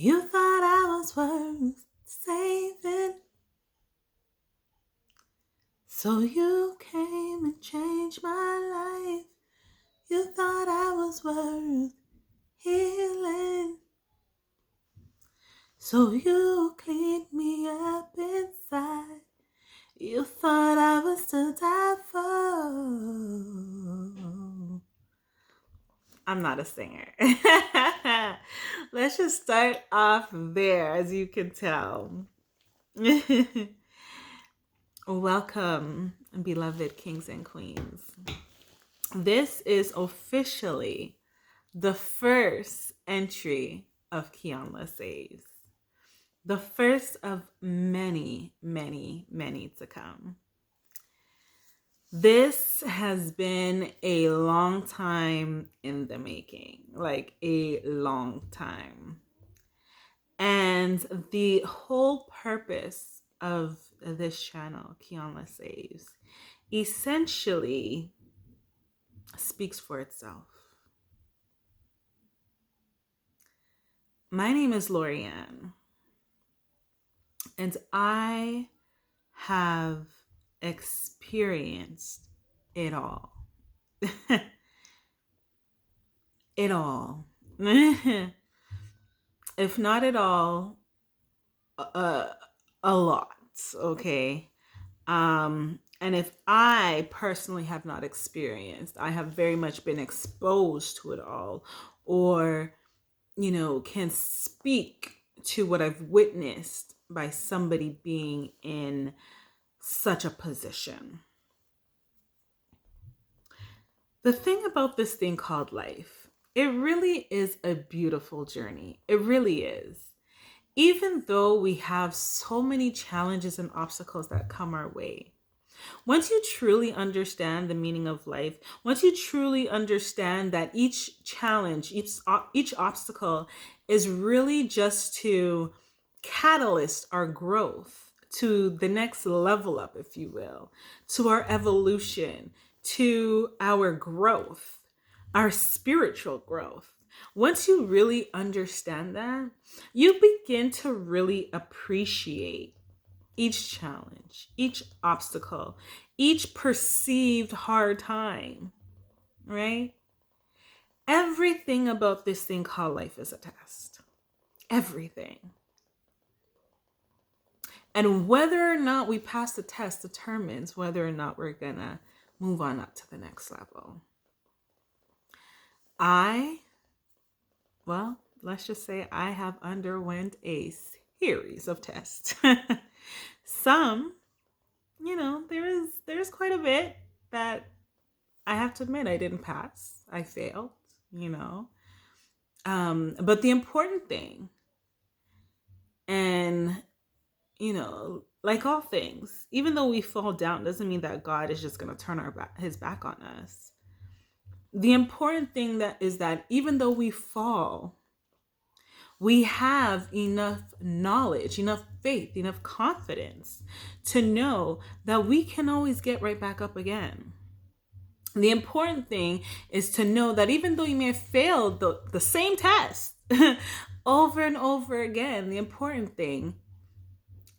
You thought I was worth saving, so you came and changed my life. You thought I was worth healing, so you cleaned me up inside. You thought I was to die for. I'm not a singer. Let's just start off there, as you can tell. Welcome, beloved kings and queens. This is officially the first entry of Kiyanla Saves. The first of many, many, many to come. This has been a long time in the making, like a long time. And the whole purpose of this channel, Kiyanla Saves, essentially speaks for itself. My name is Lorianne, and I have experienced it all. It all. If not at all, a lot, okay? And if I personally have not experienced, I have very much been exposed to it all, or, can speak to what I've witnessed by somebody being in such a position. The thing about this thing called life, it really is a beautiful journey. It really is. Even though we have so many challenges and obstacles that come our way, once you truly understand the meaning of life, once you truly understand that each challenge, each obstacle is really just to catalyst our growth to the next level up, if you will, to our evolution, to our growth, our spiritual growth. Once you really understand that, you begin to really appreciate each challenge, each obstacle, each perceived hard time, right? Everything about this thing called life is a test. Everything. And whether or not we pass the test determines whether or not we're gonna move on up to the next level. Let's just say I have underwent a series of tests. Some, there's quite a bit that I have to admit I didn't pass. I failed, But the important thing, and, like all things, even though we fall down, doesn't mean that God is just going to turn his back on us. The important thing is that even though we fall, we have enough knowledge, enough faith, enough confidence to know that we can always get right back up again. The important thing is to know that even though you may have failed the same test over and over again, the important thing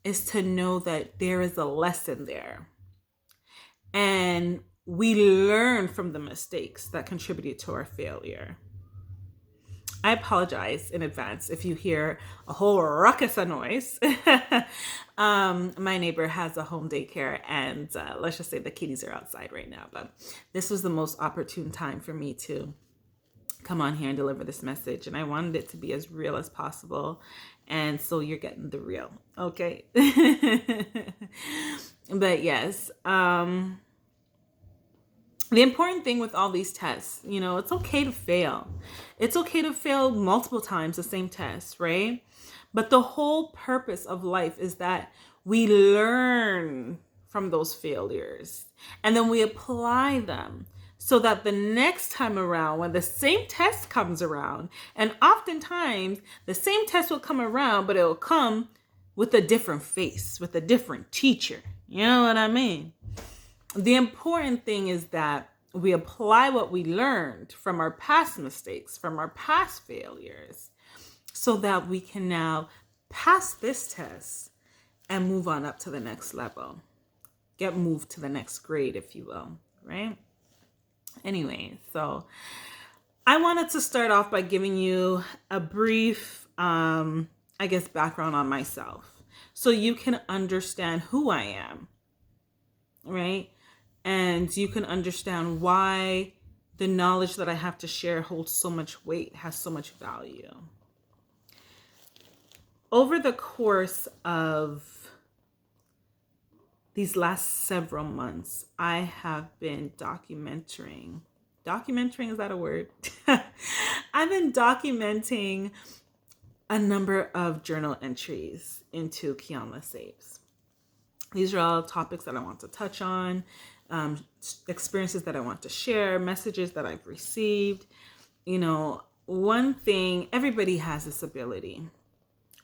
is to know that there is a lesson there. And we learn from the mistakes that contributed to our failure. I apologize in advance if you hear a whole ruckus of noise. My neighbor has a home daycare, and let's just say the kitties are outside right now. But this was the most opportune time for me to come on here and deliver this message. And I wanted it to be as real as possible. And so you're getting the real, okay? But yes, the important thing with all these tests, it's okay to fail. It's okay to fail multiple times the same test, right? But the whole purpose of life is that we learn from those failures and then we apply them so that the next time around, when the same test comes around, and oftentimes the same test will come around, but it will come with a different face, with a different teacher. You know what I mean? The important thing is that we apply what we learned from our past mistakes, from our past failures, so that we can now pass this test and move on up to the next level. Get moved to the next grade, if you will, right? Anyway, so I wanted to start off by giving you a brief, background on myself so you can understand who I am, right? And you can understand why the knowledge that I have to share holds so much weight, has so much value. Over the course of these last several months, I have been documenting, is that a word? I've been documenting a number of journal entries into Kiyanla Saves. These are all topics that I want to touch on, experiences that I want to share, messages that I've received. One thing, everybody has this ability.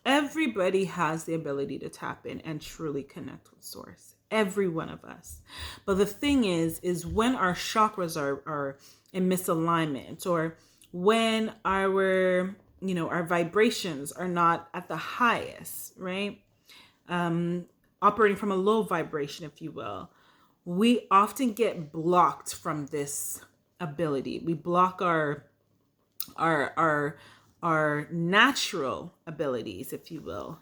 Everybody has the ability to tap in and truly connect with source. Every one of us. But the thing is when our chakras are in misalignment, or when our vibrations are not at the highest, right? Operating from a low vibration, if you will, we often get blocked from this ability. We block our natural abilities, if you will,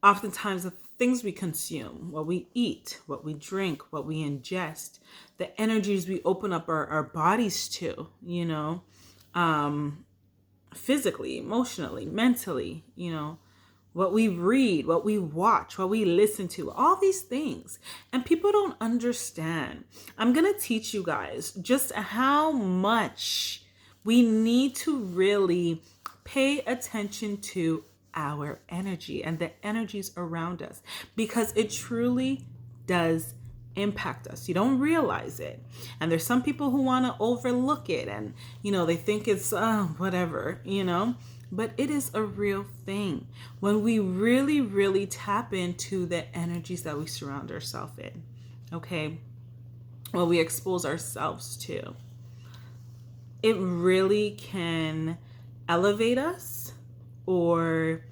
oftentimes the things we consume, what we eat, what we drink, what we ingest, the energies we open up our bodies to, physically, emotionally, mentally, what we read, what we watch, what we listen to, all these things. And people don't understand. I'm going to teach you guys just how much we need to really pay attention to our energy and the energies around us, because it truly does impact us. You don't realize it. And there's some people who want to overlook it, and they think it's whatever, but it is a real thing when we really, really tap into the energies that we surround ourselves in. Okay, what we expose ourselves to, it really can elevate us or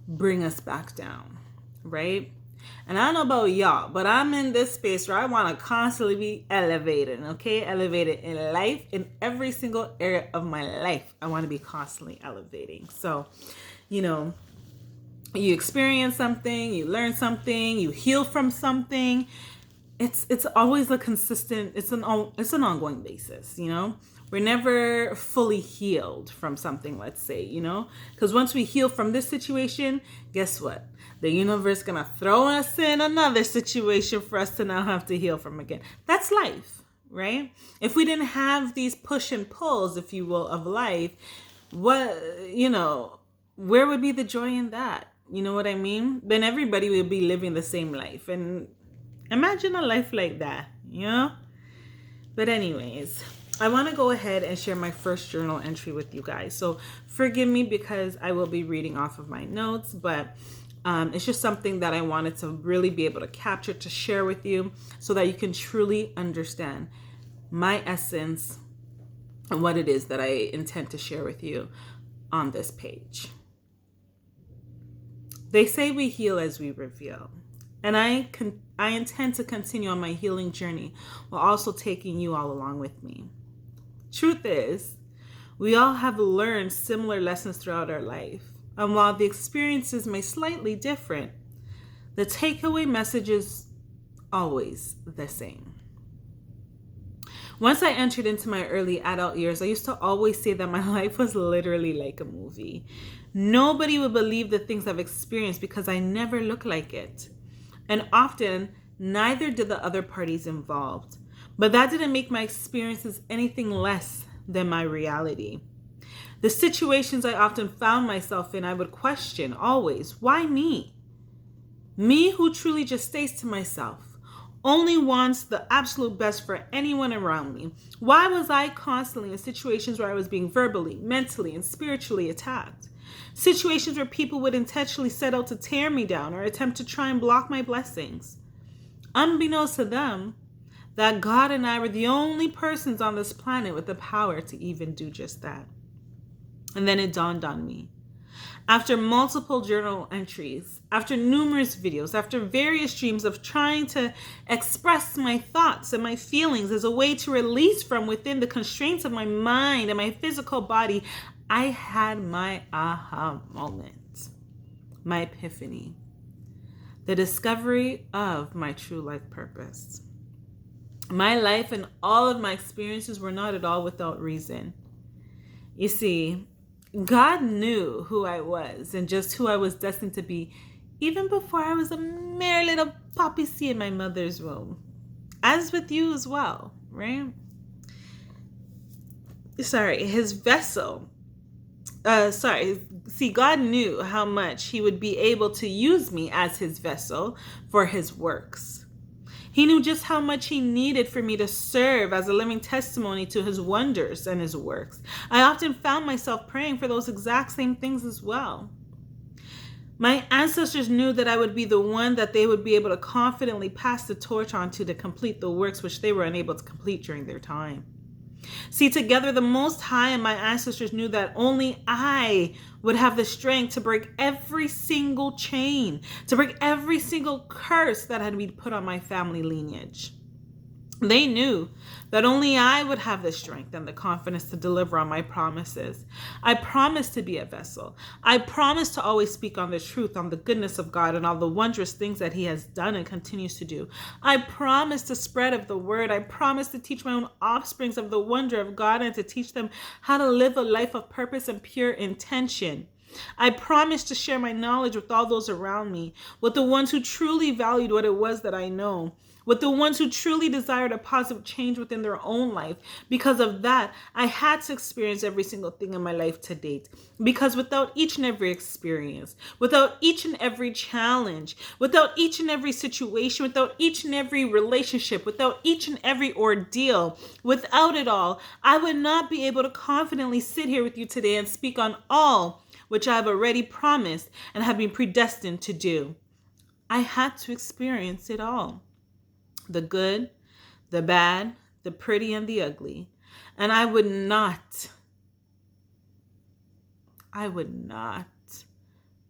bring us back down, right? And I don't know about y'all, but I'm in this space where I want to constantly be elevated, okay? Elevated in life, in every single area of my life. I want to be constantly elevating. So, you experience something, you learn something, you heal from something. It's always a consistent, it's an ongoing basis, We're never fully healed from something, let's say, because once we heal from this situation, guess what? The universe is going to throw us in another situation for us to now have to heal from again. That's life, right? If we didn't have these push and pulls, if you will, of life, where would be the joy in that? You know what I mean? Then everybody will be living the same life. And imagine a life like that, But anyways, I want to go ahead and share my first journal entry with you guys. So forgive me because I will be reading off of my notes, but it's just something that I wanted to really be able to capture, to share with you so that you can truly understand my essence and what it is that I intend to share with you on this page. They say we heal as we reveal. And I intend to continue on my healing journey while also taking you all along with me. Truth is, we all have learned similar lessons throughout our life. And while the experiences may slightly different, the takeaway message is always the same. Once I entered into my early adult years, I used to always say that my life was literally like a movie. Nobody would believe the things I've experienced because I never looked like it. And often, neither did the other parties involved. But that didn't make my experiences anything less than my reality. The situations I often found myself in, I would question always, why me? Me who truly just stays to myself, only wants the absolute best for anyone around me. Why was I constantly in situations where I was being verbally, mentally, and spiritually attacked? Situations where people would intentionally set out to tear me down or attempt to try and block my blessings. Unbeknownst to them, that God and I were the only persons on this planet with the power to even do just that. And then it dawned on me. After multiple journal entries, after numerous videos, after various dreams of trying to express my thoughts and my feelings as a way to release from within the constraints of my mind and my physical body, I had my aha moment, my epiphany, the discovery of my true life purpose. My life and all of my experiences were not at all without reason. You see, God knew who I was and just who I was destined to be even before I was a mere little poppy seed in my mother's womb. As with you as well, right? His vessel. See, God knew how much he would be able to use me as his vessel for his works. He knew just how much he needed for me to serve as a living testimony to his wonders and his works. I often found myself praying for those exact same things as well. My ancestors knew that I would be the one that they would be able to confidently pass the torch on to complete the works which they were unable to complete during their time. See, together the Most High and my ancestors knew that only I would have the strength to break every single chain, to break every single curse that had been put on my family lineage. They knew that only I would have the strength and the confidence to deliver on my promises. I promised to be a vessel. I promised to always speak on the truth, on the goodness of God, and all the wondrous things that he has done and continues to do. I promised to spread of the word. I promised to teach my own offsprings of the wonder of God and to teach them how to live a life of purpose and pure intention. I promised to share my knowledge with all those around me, with the ones who truly valued what it was that I know, with the ones who truly desired a positive change within their own life. Because of that, I had to experience every single thing in my life to date. Because without each and every experience, without each and every challenge, without each and every situation, without each and every relationship, without each and every ordeal, without it all, I would not be able to confidently sit here with you today and speak on all which I have already promised and have been predestined to do. I had to experience it all. The good, the bad, the pretty, and the ugly. And I would not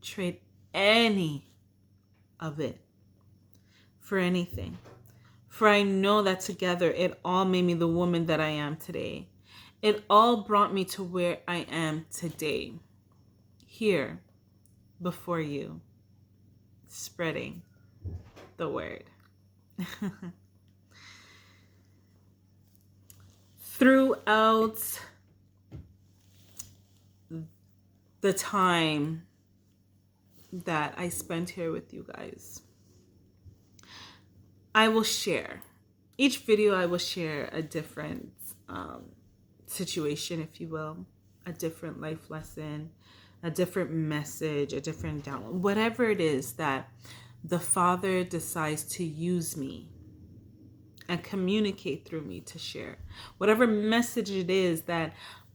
trade any of it for anything. For I know that together it all made me the woman that I am today. It all brought me to where I am today. Here, before you, spreading the word. Throughout the time that I spent here with you guys, I will share. Each video I will share a different situation, if you will, a different life lesson, a different message, a different download, whatever it is that the Father decides to use me and communicate through me to share. Whatever message it is that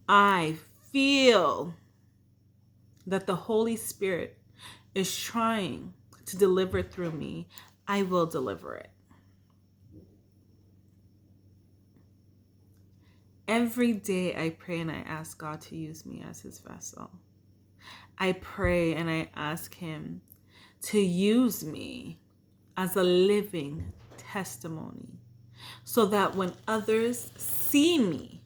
I feel that the Holy Spirit is trying to deliver through me, I will deliver it. Every day I pray and I ask God to use me as his vessel. I pray and I ask him to use me as a living testimony so that when others see me,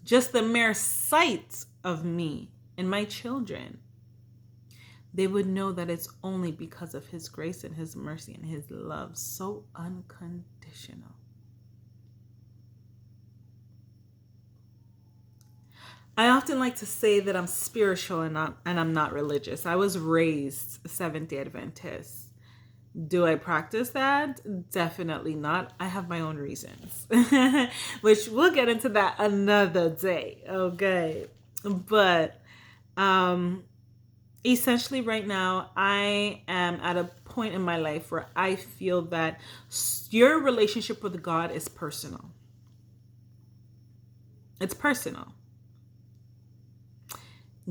just the mere sight of me and my children, they would know that it's only because of his grace and his mercy and his love, so unconditional. I often like to say that I'm spiritual and I'm not religious. I was raised Seventh-day Adventist. Do I practice that? Definitely not. I have my own reasons, which we'll get into that another day. Okay. But essentially right now, I am at a point in my life where I feel that your relationship with God is personal. It's personal.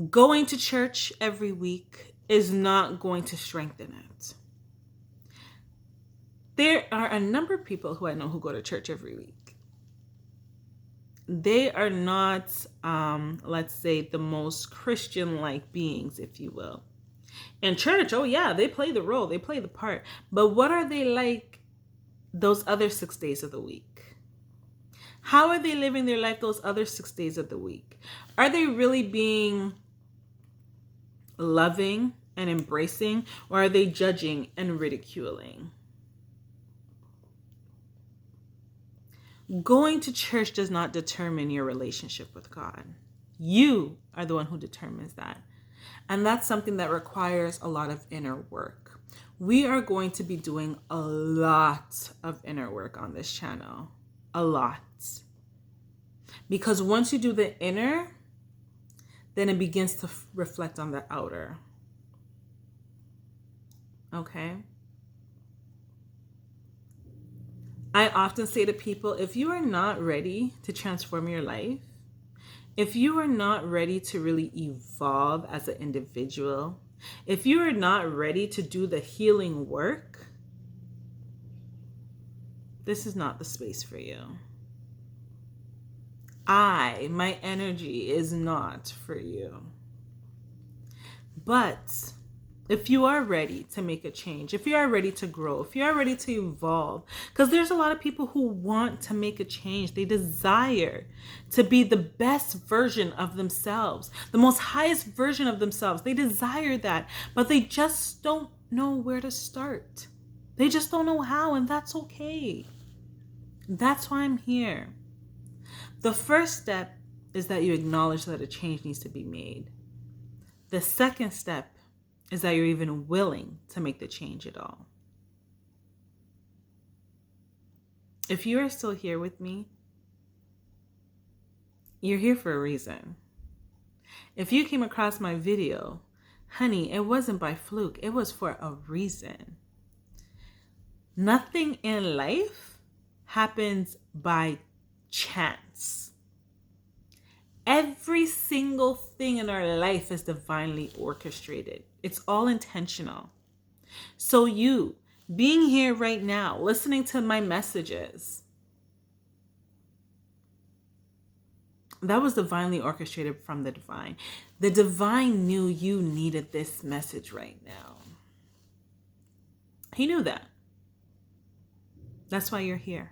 Going to church every week is not going to strengthen it. There are a number of people who I know who go to church every week. They are not, let's say, the most Christian-like beings, if you will. In church, oh yeah, they play the role, they play the part. But what are they like those other 6 days of the week? How are they living their life those other 6 days of the week? Are they really being loving and embracing, or are they judging and ridiculing? Going to church does not determine your relationship with God. You are the one who determines that. And that's something that requires a lot of inner work. We are going to be doing a lot of inner work on this channel. A lot. Because once you do the inner, then it begins to reflect on the outer. Okay? I often say to people, if you are not ready to transform your life, if you are not ready to really evolve as an individual, if you are not ready to do the healing work, this is not the space for you. My energy is not for you. But if you are ready to make a change, if you are ready to grow, if you are ready to evolve, because there's a lot of people who want to make a change. They desire to be the best version of themselves, the most highest version of themselves. They desire that, but they just don't know where to start. They just don't know how, and that's okay. That's why I'm here. The first step is that you acknowledge that a change needs to be made. The second step is that you're even willing to make the change at all. If you are still here with me, you're here for a reason. If you came across my video, honey, it wasn't by fluke. It was for a reason. Nothing in life happens by chance. Every single thing in our life is divinely orchestrated. It's all intentional. So you being here right now, listening to my messages, that was divinely orchestrated from the divine. The divine knew you needed this message right now. He knew that. That's why you're here.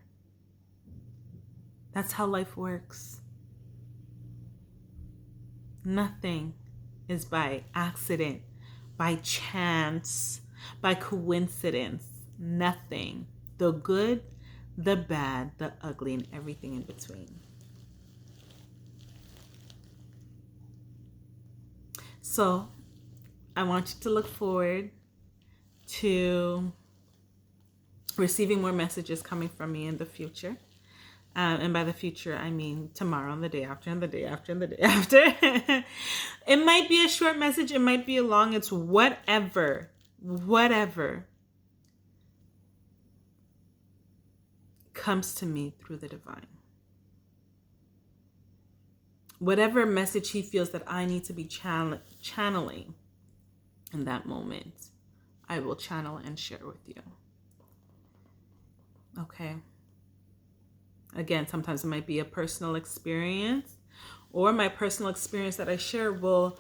That's how life works. Nothing is by accident, by chance, by coincidence. Nothing. The good, the bad, the ugly, and everything in between. So, I want you to look forward to receiving more messages coming from me in the future. And by the future, I mean tomorrow and the day after and the day after and the day after. It might be a short message. It might be a long. It's whatever comes to me through the divine. Whatever message he feels that I need to be channeling in that moment, I will channel and share with you. Okay. Again, sometimes it might be a personal experience, or my personal experience that I share will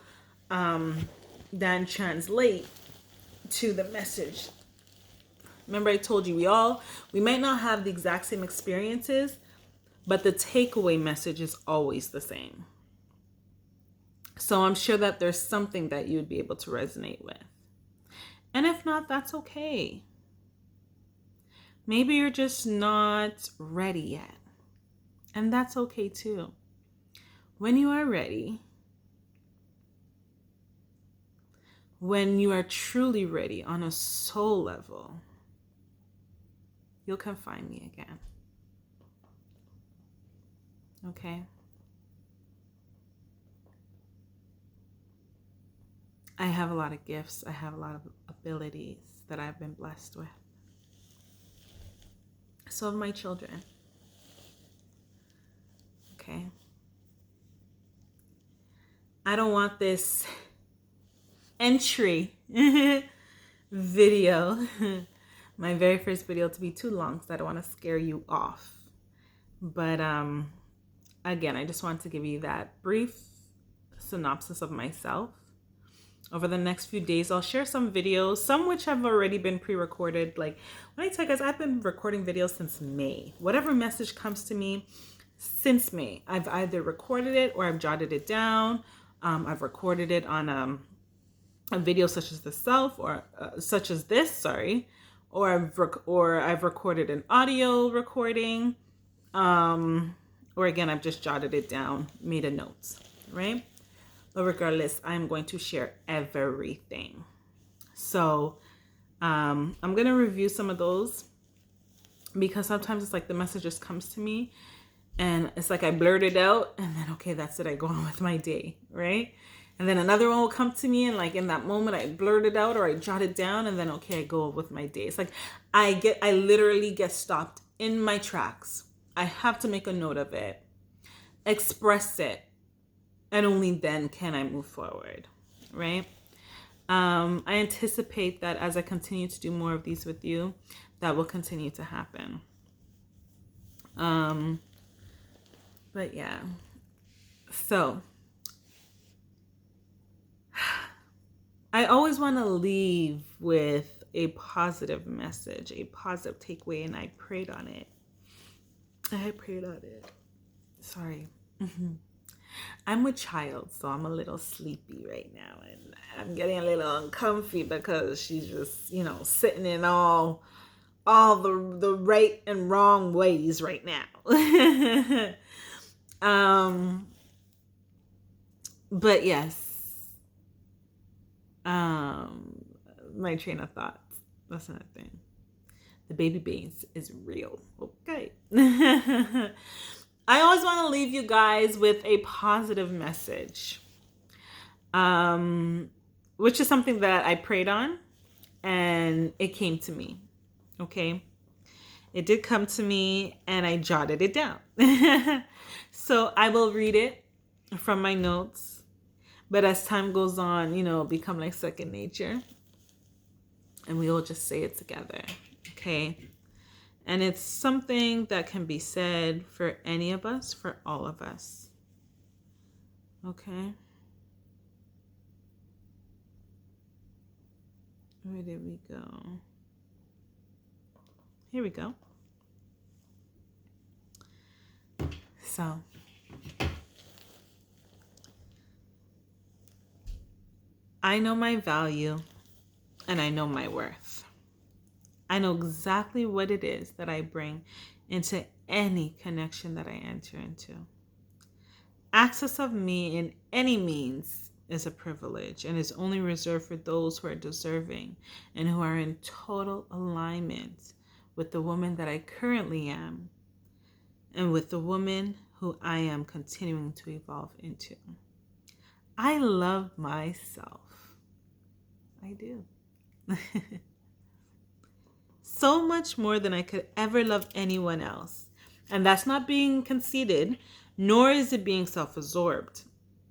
then translate to the message. Remember, I told you we might not have the exact same experiences, but the takeaway message is always the same. So I'm sure that there's something that you'd be able to resonate with. And if not, that's okay. Maybe you're just not ready yet. And that's okay too. When you are ready, when you are truly ready on a soul level, you'll come find me again. Okay? I have a lot of gifts. I have a lot of abilities that I've been blessed with. So have my children. Okay? I don't want this entry video my very first video to be too long because I don't want to scare you off. But again, I just want to give you that brief synopsis of myself. Over the next few days, I'll share some videos, some which have already been pre-recorded. Like when I tell you guys, I've been recording videos since May. Whatever message comes to me since May, I've either recorded it or I've jotted it down. I've recorded it on a video such as this, or I've recorded an audio recording, or again, I've just jotted it down, made a notes, right? But regardless, I'm going to share everything. So I'm going to review some of those because sometimes it's like the message just comes to me and it's like I blurt it out and then, okay, that's it. I go on with my day, right? And then another one will come to me and like in that moment I blurt it out or I jot it down and then, okay, I go with my day. It's like I literally get stopped in my tracks. I have to make a note of it, express it, and only then can I move forward, right? I anticipate that as I continue to do more of these with you, that will continue to happen. But yeah, so I always want to leave with a positive message, a positive takeaway, and I prayed on it. Sorry. I'm a child, so I'm a little sleepy right now, and I'm getting a little uncomfy because she's just, sitting in all the right and wrong ways right now. But yes, my train of thoughts. That's another thing. The baby beans is real. Okay. I always want to leave you guys with a positive message, which is something that I prayed on and it came to me. Okay. It did come to me and I jotted it down. So I will read it from my notes, but as time goes on, it'll become like second nature and we will just say it together. Okay. And it's something that can be said for any of us, for all of us. Okay? Where did we go? Here we go. So, I know my value and I know my worth. I know exactly what it is that I bring into any connection that I enter into. Access of me in any means is a privilege and is only reserved for those who are deserving and who are in total alignment with the woman that I currently am and with the woman who I am continuing to evolve into. I love myself. I do. So much more than I could ever love anyone else. And that's not being conceited, nor is it being self-absorbed.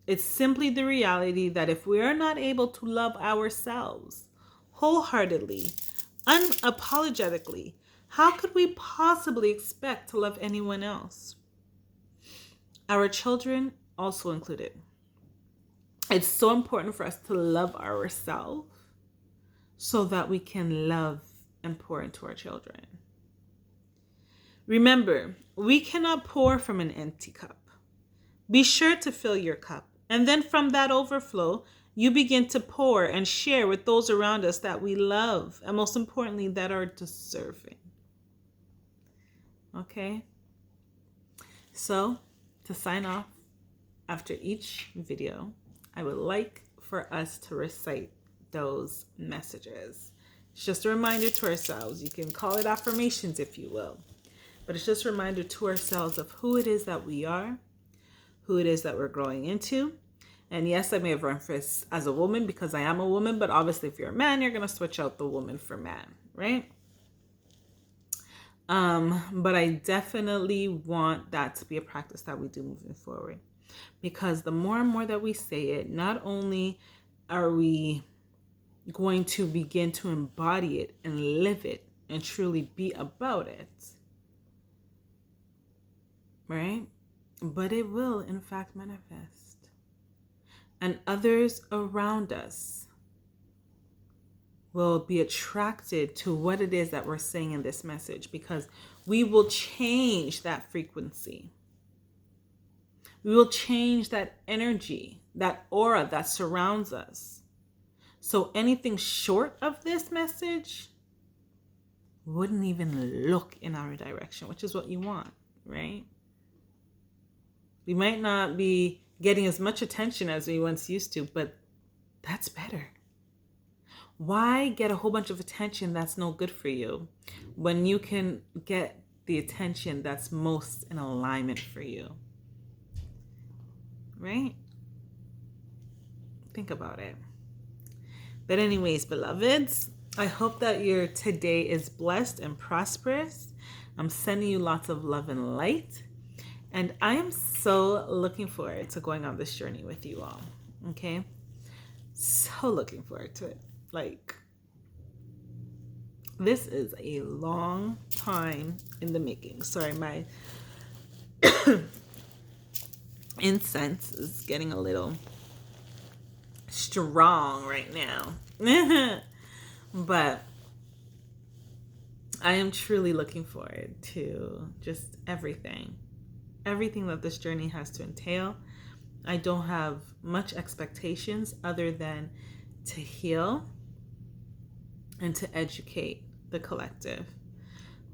It's simply the reality that if we are not able to love ourselves wholeheartedly, unapologetically, how could we possibly expect to love anyone else? Our children also included. It's so important for us to love ourselves so that we can love and pour into our children. Remember, we cannot pour from an empty cup. Be sure to fill your cup, and then from that overflow, you begin to pour and share with those around us that we love, and most importantly, that are deserving. Okay? So, to sign off, after each video, I would like for us to recite those messages. It's just a reminder to ourselves. You can call it affirmations if you will. But it's just a reminder to ourselves of who it is that we are, who it is that we're growing into. And yes, I may have referenced as a woman because I am a woman, but obviously if you're a man, you're going to switch out the woman for man, right? But I definitely want that to be a practice that we do moving forward. Because the more and more that we say it, not only are we going to begin to embody it and live it and truly be about it, right? But it will, in fact, manifest. And others around us will be attracted to what it is that we're saying in this message, because we will change that frequency. We will change that energy, that aura that surrounds us. So anything short of this message wouldn't even look in our direction, which is what you want, right? We might not be getting as much attention as we once used to, but that's better. Why get a whole bunch of attention that's no good for you when you can get the attention that's most in alignment for you? Right? Think about it. But anyways, beloveds, I hope that your today is blessed and prosperous. I'm sending you lots of love and light. And I am so looking forward to going on this journey with you all. Okay? So looking forward to it. Like, this is a long time in the making. Sorry, my incense is getting a little strong right now. But I am truly looking forward to just everything that this journey has to entail. I don't have much expectations other than to heal and to educate the collective.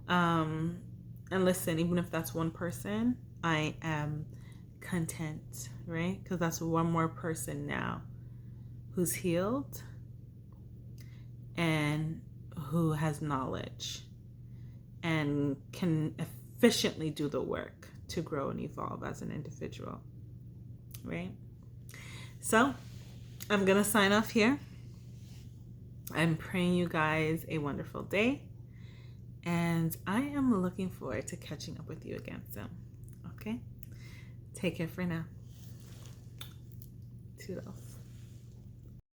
And listen, even if that's one person, I am content, right? Because that's one more person now who's healed and who has knowledge and can efficiently do the work to grow and evolve as an individual, right? So I'm going to sign off here. I'm praying you guys a wonderful day. And I am looking forward to catching up with you again soon. Okay? Take care for now. Toodles.